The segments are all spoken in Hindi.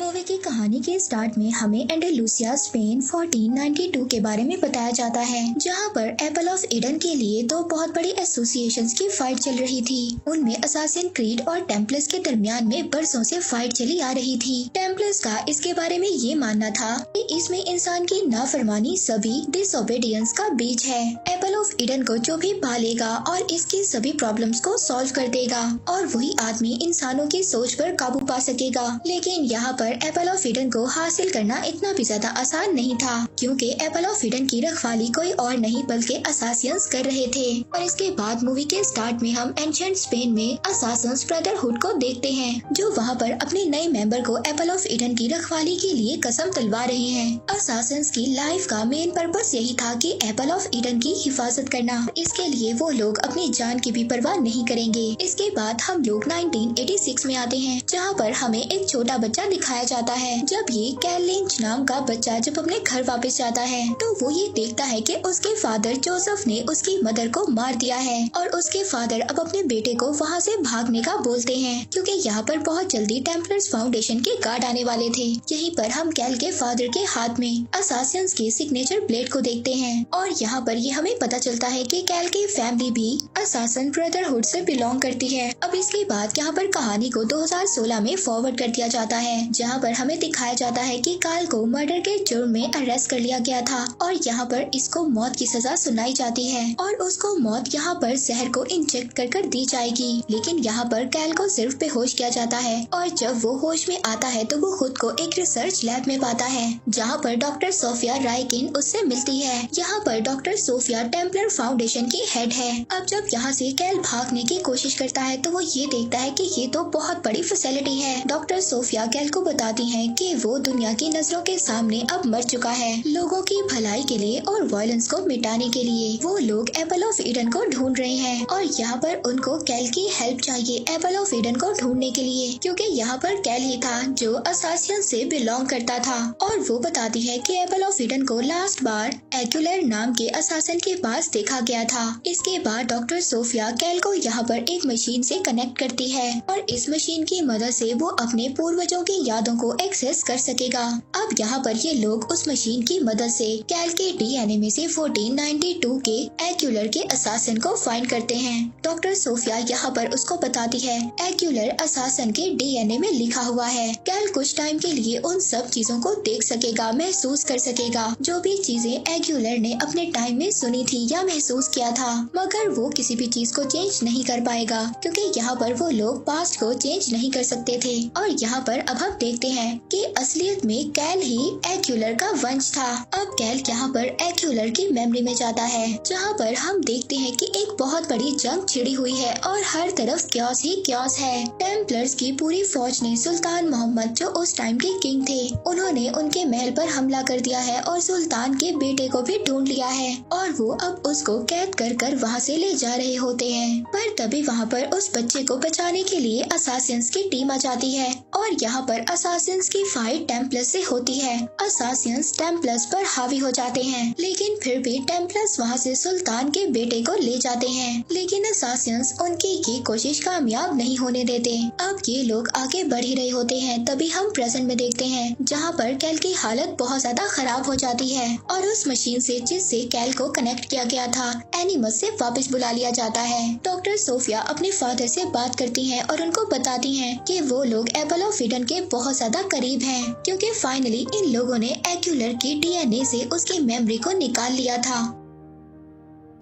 मूवी की कहानी के स्टार्ट में हमें एंडालुसिया स्पेन 1492 के बारे में बताया जाता है, जहां पर एप्पल ऑफ ईडन के लिए दो बहुत बड़ी एसोसिएशंस की फाइट चल रही थी। उनमें असासिन क्रीड और टेम्पलर्स के दरमियान में बरसों से फाइट चली आ रही थी। टेम्पलर्स का इसके बारे में ये मानना था कि इसमें इंसान की नाफरमानी सभी डिसोबीडियंस का बीज है। एप्पल ऑफ ईडन को जो भी पालेगा और इसकी सभी प्रॉब्लम्स को सॉल्व कर देगा और वही आदमी इंसानों की सोच पर काबू पा सकेगा। लेकिन यहाँ पर एप्पल ऑफ ईडन को हासिल करना इतना भी ज्यादा आसान नहीं था, क्योंकि एप्पल ऑफ ईडन की रखवाली कोई और नहीं बल्कि असासियंस कर रहे थे। और इसके बाद मूवी के स्टार्ट में हम एंशिएंट स्पेन में असासिन्स ब्रदरहुड को देखते हैं, जो वहाँ पर अपने नए मेंबर को एप्पल ऑफ ईडन की रखवाली के लिए कसम दिलवा रहे हैं। असासिन्स की लाइफ का मेन पर्पस यही था कि एप्पल ऑफ ईडन की हिफाजत करना। इसके लिए वो लोग अपनी जान की भी परवाह नहीं करेंगे। इसके बाद हम लोग 1986 में आते हैं, जहाँ पर हमें एक छोटा बच्चा दिखाया जाता है। जब ये कैल लिंच नाम का बच्चा जब अपने घर वापस जाता है, तो वो ये देखता है कि उसके फादर जोसेफ ने उसकी मदर को मार दिया है और उसके फादर अब अपने बेटे को वहाँ से भागने का बोलते हैं, क्योंकि यहाँ पर बहुत जल्दी टेम्पलर्स फाउंडेशन के गार्ड आने वाले थे। यहीं पर हम कैल के फादर के हाथ में असासिन्स के सिग्नेचर ब्लेड को देखते हैं और यहाँ पर ये हमें पता चलता है कि कैल की फैमिली भी असासिन ब्रदरहुड से बिलोंग करती है। अब इसके बाद यहाँ पर कहानी को 2016 में फॉरवर्ड कर दिया जाता है, जहाँ पर हमें दिखाया जाता है कि काल को मर्डर के जुर्म में अरेस्ट कर लिया गया था और यहाँ पर इसको मौत की सजा सुनाई जाती है और उसको मौत यहाँ पर जहर को इंजेक्ट कर दी जाएगी। लेकिन यहाँ पर कैल को सिर्फ बेहोश किया जाता है और जब वो होश में आता है तो वो खुद को एक रिसर्च लैब में पाता है, जहाँ पर डॉक्टर सोफिया राइकिन उससे मिलती है। यहाँ पर डॉक्टर सोफिया टेम्पलर फाउंडेशन की हेड है। अब जब यहाँ से कैल भागने की कोशिश करता है तो वो ये देखता है कि ये तो बहुत बड़ी फैसिलिटी है। डॉक्टर सोफिया कैल को बताती है कि वो दुनिया की नजरों के सामने अब मर चुका है। लोगों की भलाई के लिए और वायलेंस को मिटाने के लिए वो लोग एप्पल ऑफ ईडन को ढूंढ रहे हैं और यहाँ पर उनको कैल की हेल्प चाहिए एप्पल ऑफ ईडन को ढूंढने के लिए, क्योंकि यहाँ पर कैल ही था जो असासियन से बिलोंग करता था। और वो बताती है कि एप्पल ऑफ ईडन को लास्ट बार एक्यूलर नाम के असासिन के पास देखा गया था। इसके बाद डॉक्टर सोफिया कैल को यहाँ पर एक मशीन से कनेक्ट करती है और इस मशीन की मदद से वो अपने पूर्वजों की यादों को एक्सेस कर सकेगा। अब यहाँ पर ये लोग उस मशीन की मदद से कैल के डीएनए में से 1492 के एक्यूलर के असासिन को फाइंड करते हैं। डॉक्टर सोफिया यहाँ पर उसको बताती है एक्यूलर असासिन के डीएनए में लिखा हुआ है। कैल कुछ टाइम के लिए उन सब चीजों को देख सकेगा, महसूस कर सकेगा, जो भी चीजें एक्यूलर ने अपने टाइम में सुनी थी या महसूस किया था, मगर वो किसी भी चीज को चेंज नहीं कर पाएगा, क्योंकि यहाँ पर वो लोग पास्ट को चेंज नहीं कर सकते थे। और यहाँ पर अब हम देखते हैं कि असलियत में कैल ही एक्यूलर का वंश था। अब कैल यहाँ पर एक्यूलर की मेमोरी में जाता है, जहाँ पर हम देखते हैं कि एक बहुत बड़ी जंग छिड़ी हुई है और हर तरफ क्योस ही क्योस है। टेम्पलर्स की पूरी फौज ने सुल्तान मोहम्मद, जो उस टाइम के किंग थे, उन्होंने उनके महल पर हमला कर दिया है और सुल्तान के बेटे को भी ढूंढ लिया है और वो अब उसको कैद कर वहाँ से ले जा रहे होते हैं। पर तभी वहाँ पर उस बच्चे को बचाने के लिए असासिन्स की टीम आ जाती है और यहाँ पर असासिन्स की फाइट टेम्पलर्स से होती है। असासिन्स टेम्पलर्स पर हावी हो जाते हैं, लेकिन फिर भी टेम्पलर्स वहाँ से सुल्तान के बेटे को ले जाते हैं, लेकिन असासिन्स उनकी ये कोशिश कामयाब नहीं होने देते। अब ये लोग आगे बढ़ ही रहे होते हैं, तभी हम प्रेजेंट में देखते हैं, जहाँ पर कैल की हालत बहुत ज्यादा खराब हो जाती है और उस मशीन से जिससे कैल को कनेक्ट किया गया था, एनिमस से वापस बुला लिया जाता है। डॉक्टर सोफिया अपने फादर से बात करती हैं और उनको बताती हैं कि वो लोग एप्पल ऑफ ईडन के बहुत ज्यादा करीब हैं, क्योंकि फाइनली इन लोगों ने एक्यूलर की डीएनए से उसकी मेमोरी को निकाल लिया था।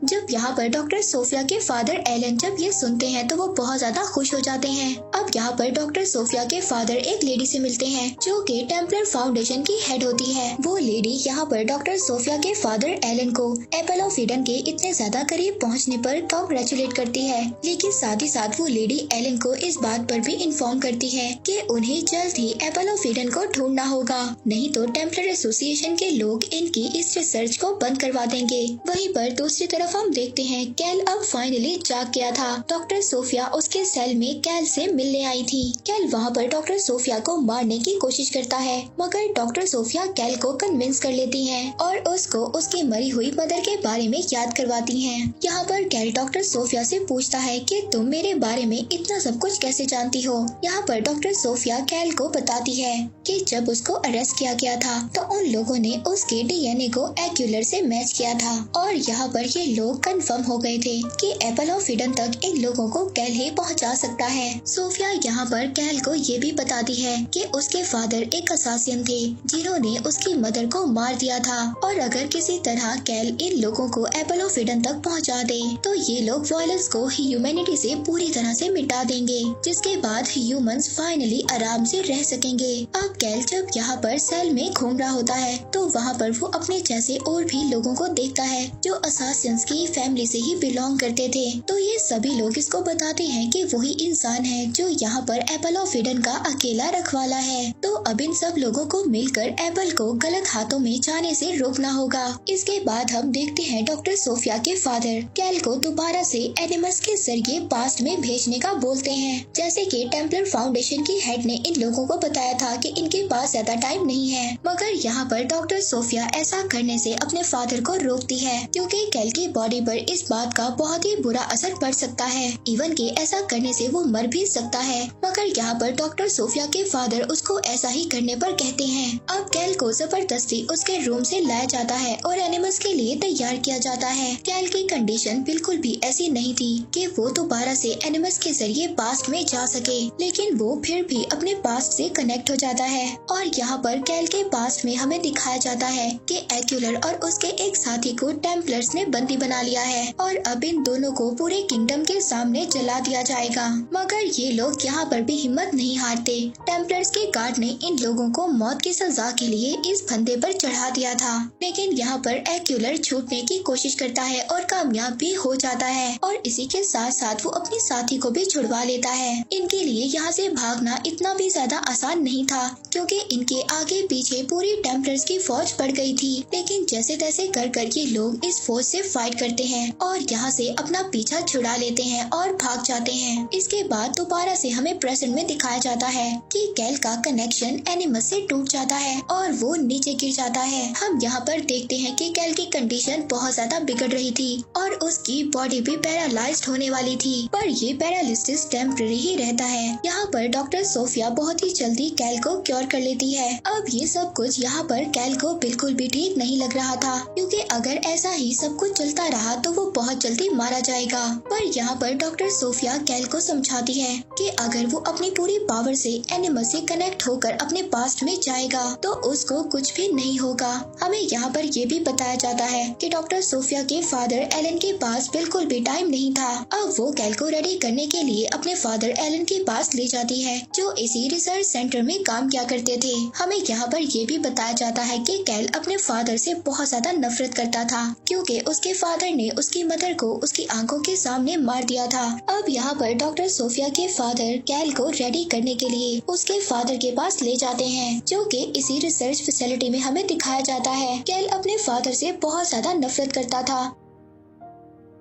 जब यहाँ पर डॉक्टर सोफिया के फादर एलन जब ये सुनते हैं तो वो बहुत ज्यादा खुश हो जाते हैं। अब यहाँ पर डॉक्टर सोफिया के फादर एक लेडी से मिलते हैं, जो कि टेम्पलर फाउंडेशन की हेड होती है। वो लेडी यहाँ पर डॉक्टर सोफिया के फादर एलन को एप्पल ऑफ ईडन के इतने ज्यादा करीब पहुँचने पर कांग्रेचुलेट करती है, लेकिन साथ ही साथ वो लेडी एलन को इस बात पर भी इन्फॉर्म करती है कि उन्हें जल्द ही एप्पल ऑफ ईडन को ढूंढना होगा, नहीं तो टेम्पलर एसोसिएशन के लोग इनकी इस रिसर्च को बंद करवा देंगे। वहीं पर दूसरी तरफ हम देखते हैं कैल अब फाइनली जाग गया था। डॉक्टर सोफिया उसके सेल में कैल से मिलने आई थी। कैल वहाँ पर डॉक्टर सोफिया को मारने की कोशिश करता है, मगर डॉक्टर सोफिया कैल को कन्विंस कर लेती हैं और उसको उसकी मरी हुई मदर फादर के बारे में याद करवाती हैं। यहाँ पर कैल डॉक्टर सोफिया से पूछता है कि तुम मेरे बारे में इतना सब कुछ कैसे जानती हो। यहाँ पर डॉक्टर सोफिया कैल को बताती है कि जब उसको अरेस्ट किया गया था तो उन लोगों ने उसके डीएनए को एक्यूलर से मैच किया था और यहाँ पर ये लोग कंफर्म हो गए थे कि एप्पल ऑफ ईडन तक इन लोगों को कैल ही पहुँचा सकता है। सोफिया यहाँ पर कैल को ये भी बताती है कि उसके फादर एक असासिन थे जिन्होंने उसकी मदर को मार दिया था और अगर किसी तरह कैल इन लोगों को एप्पल ऑफ ईडन तक पहुँचा दे तो ये लोग वायलेंस को ह्यूमैनिटी से पूरी तरह से मिटा देंगे, जिसके बाद ह्यूमंस फाइनली आराम से रह सकेंगे। अब कैल जब यहाँ पर सेल में घूम रहा होता है तो वहाँ पर वो अपने जैसे और भी लोगों को देखता है जो असासिन्स की फैमिली से ही बिलोंग करते थे। तो ये सभी लोग इसको बताते हैं कि वही इंसान है जो यहाँ पर एप्पल ऑफ ईडन का अकेला रखवाला है। तो अब इन सब लोगों को मिलकर एप्पल को गलत हाथों में जाने से रोकना होगा। इसके बाद हम देखते हैं डॉक्टर सोफिया के फादर कैल को दोबारा से एनिमस के जरिए पास्ट में भेजने का बोलते हैं। जैसे कि टेम्पलर फाउंडेशन की हेड ने इन लोगों को बताया था कि इनके पास ज्यादा टाइम नहीं है, मगर यहाँ पर डॉक्टर सोफिया ऐसा करने से अपने फादर को रोकती है क्योंकि कैल की बॉडी पर इस बात का बहुत ही बुरा असर पड़ सकता है। इवन कि ऐसा करने से वो मर भी सकता है, मगर यहाँ पर डॉक्टर सोफिया के फादर उसको ऐसा ही करने पर कहते हैं। अब कैल को जबरदस्ती उसके रूम से लाया जाता है और एनिमस के लिए तैयार किया जाता है। कैल की कंडीशन बिल्कुल भी ऐसी नहीं थी कि वो दोबारा से एनिमस के जरिए पास्ट में जा सके, लेकिन वो फिर भी अपने पास्ट से कनेक्ट हो जाता है। और यहाँ पर कैल के पास्ट में हमें दिखाया जाता है कि एक्यूलर और उसके एक साथी को टेम्पलर्स ने बंदी बना लिया है और अब इन दोनों को पूरे किंगडम के सामने जला दिया जाएगा। मगर ये लोग यहाँ पर भी हिम्मत नहीं हारते। टेम्पलर्स के गार्ड ने इन लोगों को मौत की सजा के लिए इस फंदे पर चढ़ा दिया था, लेकिन यहाँ पर एक्यूलर छूटने की कोशिश करता है और कामयाब भी हो जाता है और इसी के साथ साथ वो अपने साथी को भी छुड़वा लेता है। इनके लिए यहाँ से भागना इतना भी ज्यादा आसान नहीं था क्योंकि इनके आगे पीछे पूरी टेम्पलर्स की फौज पड़ गई थी, लेकिन जैसे तैसे कर कर ये लोग इस फौज से फाइट करते हैं और यहाँ से अपना पीछा छुड़ा लेते हैं और भाग जाते हैं। इसके बाद दोबारा से हमें प्रेजेंट में दिखाया जाता है कि कैल का कनेक्शन एनिमस से टूट जाता है और वो नीचे गिर जाता है। हम यहाँ पर देखते हैं कि कैल की कंडीशन बहुत ज्यादा बिगड़ रही थी और उसकी बॉडी भी पैरालाइज्ड होने वाली थी, पर ये पैरालिसिस टेम्पररी ही रहता है। यहाँ पर डॉक्टर सोफिया बहुत ही जल्दी कैल को क्योर कर लेती है। अब ये सब कुछ यहाँ पर कैल को बिल्कुल भी ठीक नहीं लग रहा था क्योंकि अगर ऐसा ही सब कुछ चलता रहा तो वो बहुत जल्दी मारा जाएगा। पर यहाँ पर डॉक्टर सोफिया कैल को समझाती है कि अगर वो अपनी पूरी पावर से एनिमस से कनेक्ट होकर अपने पास्ट में जाएगा तो उसको कुछ भी नहीं होगा। हमें यहाँ पर ये भी बताया जाता है कि डॉक्टर सोफिया के फादर एलन के पास बिल्कुल भी टाइम नहीं था। अब वो कैल को रेडी करने के लिए अपने फादर एलन के पास ले जाती है जो इसी रिसर्च सेंटर में काम किया करते थे। हमें यहाँ पर ये भी बताया जाता है कि कैल अपने फादर से बहुत ज्यादा नफरत करता था क्योंकि उसके फादर ने उसकी मदर को उसकी आंखों के सामने मार दिया था। अब यहाँ पर डॉक्टर सोफिया के फादर कैल को रेडी करने के लिए उसके फादर के पास ले जाते हैं जो कि इसी रिसर्च फैसिलिटी में हमें दिखाया जाता है। कैल अपने फादर से बहुत ज्यादा नफरत करता था।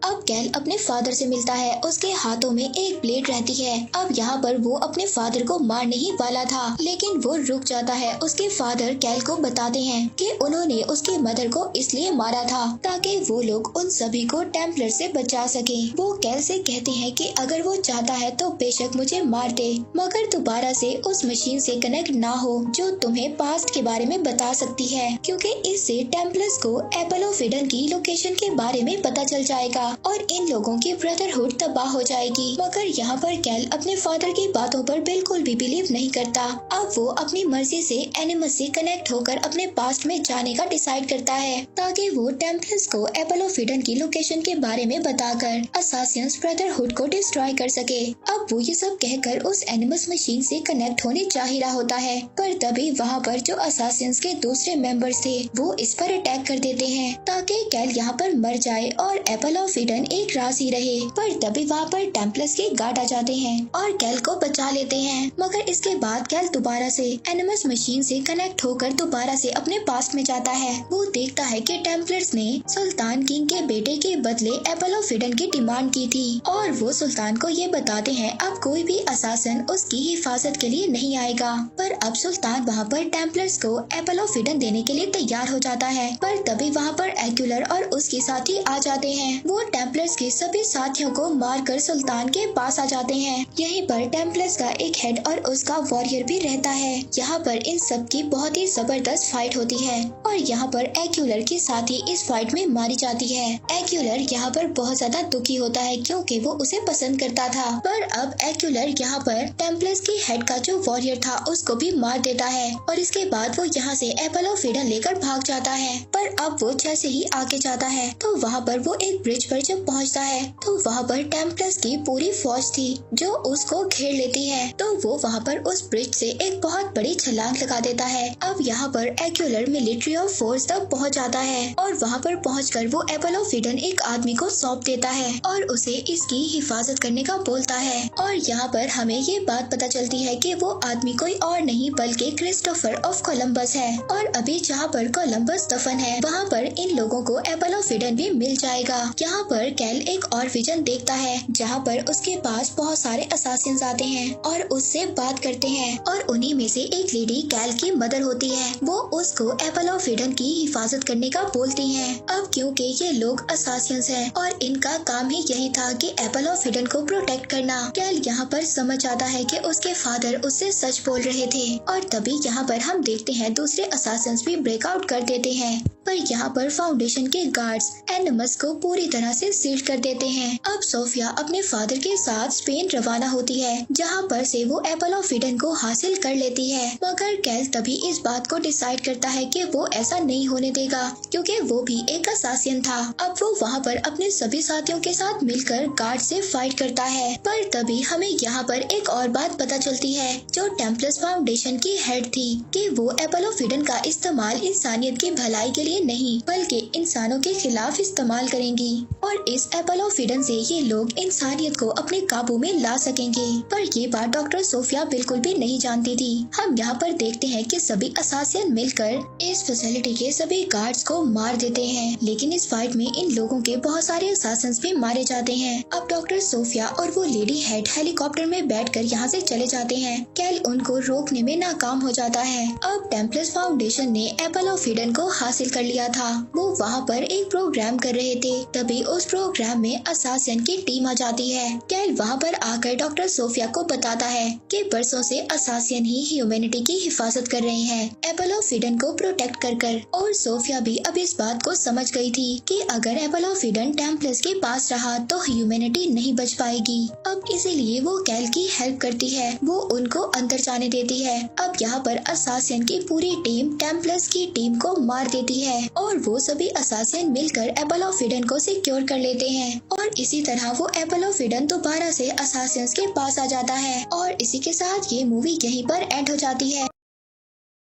अब कैल अपने फादर से मिलता है, उसके हाथों में एक ब्लेड रहती है। अब यहाँ पर वो अपने फादर को मारने ही वाला था, लेकिन वो रुक जाता है। उसके फादर कैल को बताते हैं कि उन्होंने उसकी मदर को इसलिए मारा था ताकि वो लोग उन सभी को टेम्पलर से बचा सके। वो कैल से कहते हैं कि अगर वो चाहता है तो बेशक मुझे मार दे, मगर दोबारा से उस मशीन से कनेक्ट ना हो जो तुम्हें पास्ट के बारे में बता सकती है, क्योंकि इससे टेम्पलर्स को एप्पल ऑफ ईडन की लोकेशन के बारे में पता चल जाएगा और इन लोगों की ब्रदरहुड तबाह हो जाएगी। मगर यहाँ पर कैल अपने फादर की बातों पर बिल्कुल भी बिलीव नहीं करता। अब वो अपनी मर्जी से एनिमस से कनेक्ट होकर अपने पास्ट में जाने का डिसाइड करता है ताकि वो टेम्पलर्स को एप्पल ऑफ ईडन की लोकेशन के बारे में बताकर असासियंस ब्रदरहुड को डिस्ट्रॉय कर सके। अब वो ये सब कहकर उस एनिमस मशीन से कनेक्ट होने जा ही रहा होता है, पर तभी वहाँ पर जो असासियंस के दूसरे मेंबर्स थे वो इस पर अटैक कर देते हैं ताकि कैल यहाँ पर मर जाए और एप्पल ऑफ ईडन ईडन एक राज ही रहे। पर तभी वहाँ पर टेम्पलर्स के गार्ड आ जाते हैं और कैल को बचा लेते हैं। मगर इसके बाद कैल दोबारा से एनिमस मशीन से कनेक्ट होकर दोबारा से अपने पास्ट में जाता है। वो देखता है कि टेम्पलर्स ने सुल्तान किंग के बेटे के बदले एपल ऑफ ईडन की डिमांड की थी और वो सुल्तान को ये बताते हैं अब कोई भी असासिन उसकी हिफाजत के लिए नहीं आएगा। पर अब सुल्तान वहाँ पर टेम्पलर्स को एपल ऑफ ईडन देने के लिए तैयार हो जाता है। पर तभी वहाँ पर एक्यूलर और उसके साथी आ जाते हैं। वो टेम्पलर्स के सभी साथियों को मारकर सुल्तान के पास आ जाते हैं। यहीं पर टेम्पलर्स का एक हेड और उसका वॉरियर भी रहता है। यहाँ पर इन सब की बहुत ही जबरदस्त फाइट होती है और यहाँ पर एक्यूलर के साथी इस फाइट में मारी जाती है। एक्यूलर यहाँ पर बहुत ज्यादा दुखी होता है क्योंकि वो उसे पसंद करता था। पर अब एक्यूलर यहाँ पर टेम्पलर्स के हेड का जो वॉरियर था उसको भी मार देता है और इसके बाद वो यहाँ से एपल ऑफ ईडन लेकर भाग जाता है। पर अब वो जैसे ही आगे जाता है तो वहाँ पर वो एक ब्रिज पर जब पहुँचता है तो वहाँ पर टेम्पलर्स की पूरी फौज थी जो उसको घेर लेती है। तो वो वहाँ पर उस ब्रिज से एक बहुत बड़ी छलांग लगा देता है। अब यहाँ पर एक्यूलर मिलिट्री ऑफ फोर्स तक पहुँच जाता है और वहाँ पर पहुंचकर वो एपल ऑफ ईडन एक आदमी को सौंप देता है और उसे इसकी हिफाजत करने का बोलता है। और यहाँ पर हमें ये बात पता चलती है कि वो आदमी कोई और नहीं बल्कि क्रिस्टोफर ऑफ कोलंबस है। और अभी जहाँ पर कोलंबस दफन है वहाँ पर इन लोगों को एपल ऑफ ईडन भी मिल जाएगा। यहाँ पर कैल एक और विजन देखता है जहाँ पर उसके पास बहुत सारे असासिन्स आते हैं और उससे बात करते हैं और उन्हीं में से एक लेडी कैल की मदर होती है। वो उसको एपल ऑफ ईडन की हिफाजत करने का बोलती है। अब क्योंकि ये लोग असासिन्स हैं और इनका काम ही यही था कि एपल ऑफ ईडन को प्रोटेक्ट करना। कैल यहाँ पर समझ आता है कि उसके फादर उससे सच बोल रहे थे और तभी यहाँ पर हम देखते हैं दूसरे असासिन्स भी ब्रेकआउट कर देते हैं। पर यहाँ पर फाउंडेशन के गार्ड्स एनिमस को पूरी तरह से सील कर देते हैं। अब सोफिया अपने फादर के साथ स्पेन रवाना होती है जहाँ पर से वो एपल ऑफ ईडन को हासिल कर लेती है। मगर कैल तभी इस बात को डिसाइड करता है कि वो ऐसा नहीं होने देगा क्योंकि वो भी एक असासिन था। अब वो वहाँ पर अपने सभी साथियों के साथ मिलकर गार्ड से फाइट करता है। पर तभी हमें यहाँ पर एक और बात पता चलती है जो टेम्पलर्स फाउंडेशन की हेड थी कि वो एपल ऑफ ईडन का इस्तेमाल इंसानियत की भलाई के लिए नहीं बल्कि इंसानों के खिलाफ इस्तेमाल करेंगी और इस एपल ऑफ ईडन से ये लोग इंसानियत को अपने काबू में ला सकेंगे। पर ये बात डॉक्टर सोफिया बिल्कुल भी नहीं जानती थी। हम यहाँ पर देखते हैं कि सभी असासिन मिलकर इस फैसिलिटी के सभी गार्ड्स को मार देते हैं। लेकिन इस फाइट में इन लोगों के बहुत सारे असासिन्स भी मारे जाते हैं। अब डॉक्टर सोफिया और वो लेडी हेड हेलीकॉप्टर में बैठकर यहाँ से चले जाते हैं। कैल उनको रोकने में नाकाम हो जाता है। अब टेम्पलर्स फाउंडेशन ने एपल ऑफ ईडन को हासिल कर लिया था। वो वहाँ पर एक प्रोग्राम कर रहे थे तभी उस प्रोग्राम में असासिन की टीम आ जाती है। कैल वहाँ पर आकर डॉक्टर सोफिया को बताता है कि बरसों से असासिन ही ह्यूमैनिटी की हिफाजत कर रहे हैं एपल ऑफ ईडन को प्रोटेक्ट कर। और सोफिया भी अब इस बात को समझ गई थी कि अगर एपल ऑफ ईडन टेम्पलर्स के पास रहा तो ह्यूमैनिटी नहीं बच पाएगी। अब इसीलिए वो कैल की हेल्प करती है। वो उनको अंदर जाने देती है। अब यहाँ पर असासिन की पूरी टीम टेम्पलर्स की टीम को मार देती है और वो सभी असासिन मिलकर एपल ऑफ ईडन को सिक्योर कर लेते हैं और इसी तरह वो एपल ऑफ ईडन दोबारा से असासिन्स के पास आ जाता है। और इसी के साथ ये मूवी यहीं पर एंड हो जाती है।